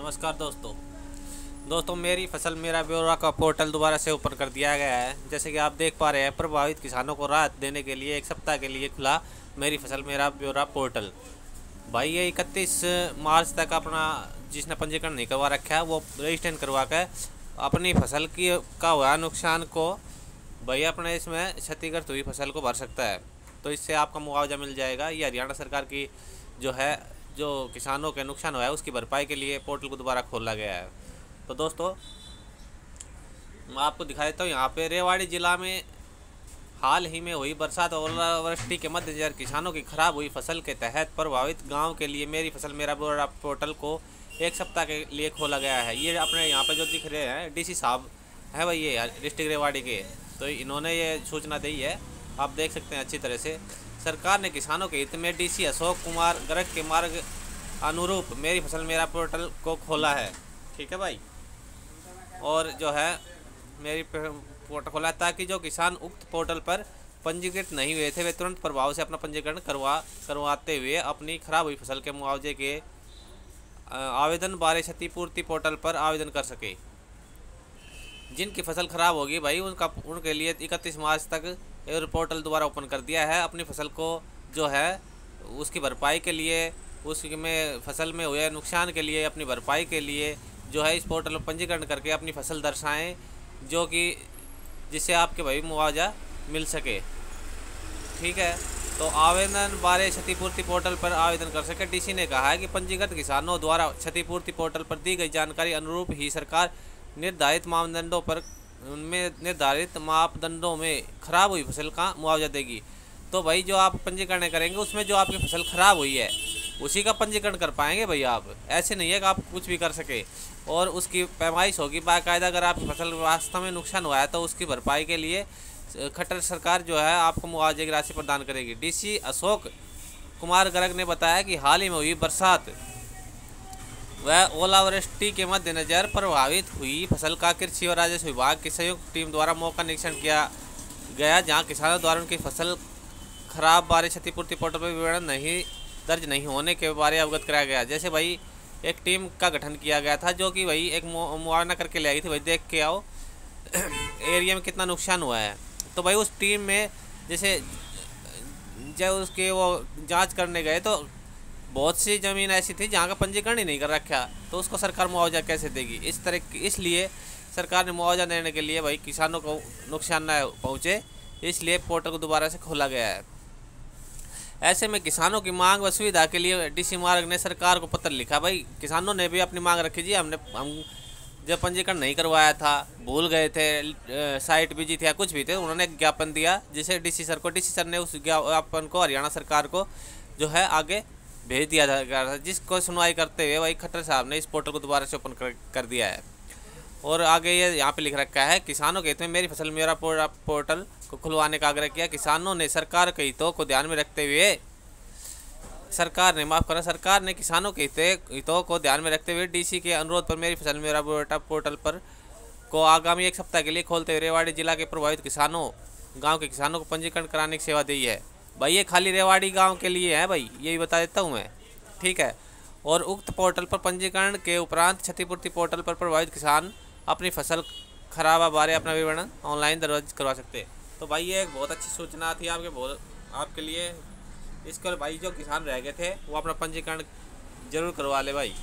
नमस्कार दोस्तों मेरी फसल मेरा ब्यौरा का पोर्टल दोबारा से ओपन कर दिया गया है। जैसे कि आप देख पा रहे हैं, प्रभावित किसानों को राहत देने के लिए एक सप्ताह के लिए खुला मेरी फसल मेरा ब्यौरा पोर्टल। भाई ये 31 मार्च तक अपना जिसने पंजीकरण नहीं करवा रखा है वो रजिस्ट्रेशन करवा कर अपनी फसल की का हुआ नुकसान को भाई अपने इसमें क्षतिग्रस्त हुई फसल को भर सकता है। तो इससे आपका मुआवजा मिल जाएगा। ये हरियाणा सरकार की जो किसानों के नुकसान हुआ है उसकी भरपाई के लिए पोर्टल को दोबारा खोला गया है। तो दोस्तों मैं आपको दिखा देता हूँ, यहाँ पे रेवाड़ी ज़िला में हाल ही में हुई बरसात और ओलावृष्टि के मद्देनजर किसानों की खराब हुई फसल के तहत प्रभावित गांव के लिए मेरी फसल मेरा ब्यौरा पोर्टल को एक सप्ताह के लिए खोला गया है। ये अपने यहाँ पे जो दिख रहे हैं डीसी साहब हैं भाई, ये डिस्ट्रिक्ट रेवाड़ी के, तो इन्होंने ये सूचना दी है। आप देख सकते हैं अच्छी तरह से। सरकार ने किसानों के हित में डीसी अशोक कुमार गर्ग के मार्ग अनुरूप मेरी फसल मेरा पोर्टल को खोला है। ठीक है भाई, और जो है मेरी पोर्टल खोला है ताकि जो किसान उक्त पोर्टल पर पंजीकृत नहीं हुए थे वे तुरंत प्रभाव से अपना पंजीकरण करवाते हुए अपनी खराब हुई फसल के मुआवजे के आवेदन बारे क्षतिपूर्ति पोर्टल पर आवेदन कर सके। जिनकी फसल खराब होगी भाई उनके लिए 31 मार्च तक एक पोर्टल दोबारा ओपन कर दिया है। अपनी फसल को जो है उसकी भरपाई के लिए, उसमें फसल में हुए नुकसान के लिए अपनी भरपाई के लिए जो है इस पोर्टल में पंजीकरण करके अपनी फसल दर्शाएं, जो कि जिससे आपके भाई मुआवजा मिल सके। ठीक है, तो आवेदन बारे क्षतिपूर्ति पोर्टल पर आवेदन कर सके। डीसी ने कहा है कि पंजीकृत किसानों द्वारा क्षतिपूर्ति पोर्टल पर दी गई जानकारी अनुरूप ही सरकार निर्धारित मापदंडों में खराब हुई फसल का मुआवजा देगी। तो भाई जो आप पंजीकरण करेंगे उसमें जो आपकी फसल खराब हुई है उसी का पंजीकरण कर पाएंगे भाई आप। ऐसे नहीं है कि आप कुछ भी कर सके, और उसकी पैमाइश होगी बाकायदा। अगर आपकी फसल वास्तव में नुकसान हुआ है तो उसकी भरपाई के लिए खट्टर सरकार जो है आपको मुआवजे की राशि प्रदान करेगी। डीसी अशोक कुमार गर्ग ने बताया कि हाल ही में हुई बरसात व ओलावृष्टि के मद्देनजर प्रभावित हुई फसल का कृषि और राजस्व विभाग की संयुक्त टीम द्वारा मौका निरीक्षण किया गया, जहां किसानों द्वारा उनकी फसल खराब बारे क्षतिपूर्ति पोर्टल पर विवरण दर्ज नहीं होने के बारे अवगत कराया गया। जैसे भाई एक टीम का गठन किया गया था जो कि भाई एक मुआयना करके ले आई थी, भाई देख के आओ एरिया में कितना नुकसान हुआ है। तो भाई उस टीम में जैसे जब उसके वो जांच करने गए तो बहुत सी ज़मीन ऐसी थी जहाँ का पंजीकरण ही नहीं कर रखा, तो उसको सरकार मुआवजा कैसे देगी। इसलिए सरकार ने मुआवजा देने के लिए भाई किसानों को नुकसान न पहुँचे, इसलिए पोर्टल को दोबारा से खोला गया है। ऐसे में किसानों की मांग व सुविधा के लिए डीसी मार्ग ने सरकार को पत्र लिखा। भाई किसानों ने भी अपनी मांग रखी जी, हम जब पंजीकरण नहीं करवाया था, भूल गए थे, साइट बिजी थी या कुछ भी थे, उन्होंने ज्ञापन दिया जिसे डीसी सर को, डीसी सर ने उस ज्ञापन को हरियाणा सरकार को जो है आगे भेज दिया गया था, जिसको सुनवाई करते हुए भाई खट्टर साहब ने इस पोर्टल को दोबारा से ओपन कर दिया है। और आगे ये यहाँ पे लिख रखा है, किसानों के हित में मेरी फसल मेरा पोर्टल को खुलवाने का आग्रह किया। किसानों ने सरकार के हितों को ध्यान में रखते हुए सरकार ने किसानों के हितों को ध्यान में रखते हुए डीसी के अनुरोध पर मेरी फसल मेरा पोर्टल पर को आगामी एक सप्ताह के लिए खोलते हुए रेवाड़ी जिला के प्रभावित गाँव के किसानों को पंजीकरण कराने की सेवा दी है। भाई ये खाली रेवाड़ी गांव के लिए है भाई, यही बता देता हूँ मैं। ठीक है, और उक्त पोर्टल पर पंजीकरण के उपरांत क्षतिपूर्ति पोर्टल पर प्रभावित किसान अपनी फसल खराबा बारे अपना विवरण ऑनलाइन दर्ज करवा सकते हैं। तो भाई ये एक बहुत अच्छी सूचना थी आपके लिए। इसके भाई जो किसान रह गए थे वो अपना पंजीकरण जरूर करवा ले भाई।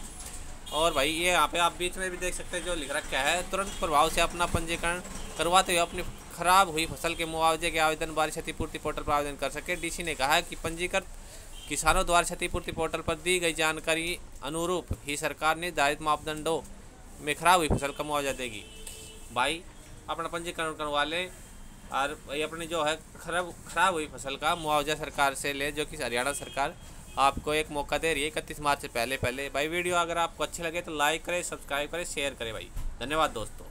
और भाई ये यहाँ पे आप बीच में भी देख सकते हैं जो लिख रखा है, तुरंत प्रभाव से अपना पंजीकरण करवाते हुए अपनी खराब हुई फसल के मुआवजे के आवेदन बारे क्षतिपूर्ति पोर्टल पर आवेदन कर सके। डीसी ने कहा है कि पंजीकृत किसानों द्वारा क्षतिपूर्ति पोर्टल पर दी गई जानकारी अनुरूप ही सरकार निर्धारित मापदंडों में खराब हुई फसल का मुआवजा देगी। भाई अपना पंजीकरण करवा लें और भाई अपनी जो है खराब हुई फसल का मुआवजा सरकार से ले, जो कि हरियाणा सरकार आपको एक मौका दे रही है 31 मार्च से पहले। भाई वीडियो अगर आपको अच्छे लगे तो लाइक करें, सब्सक्राइब करें, शेयर करें भाई। धन्यवाद दोस्तों।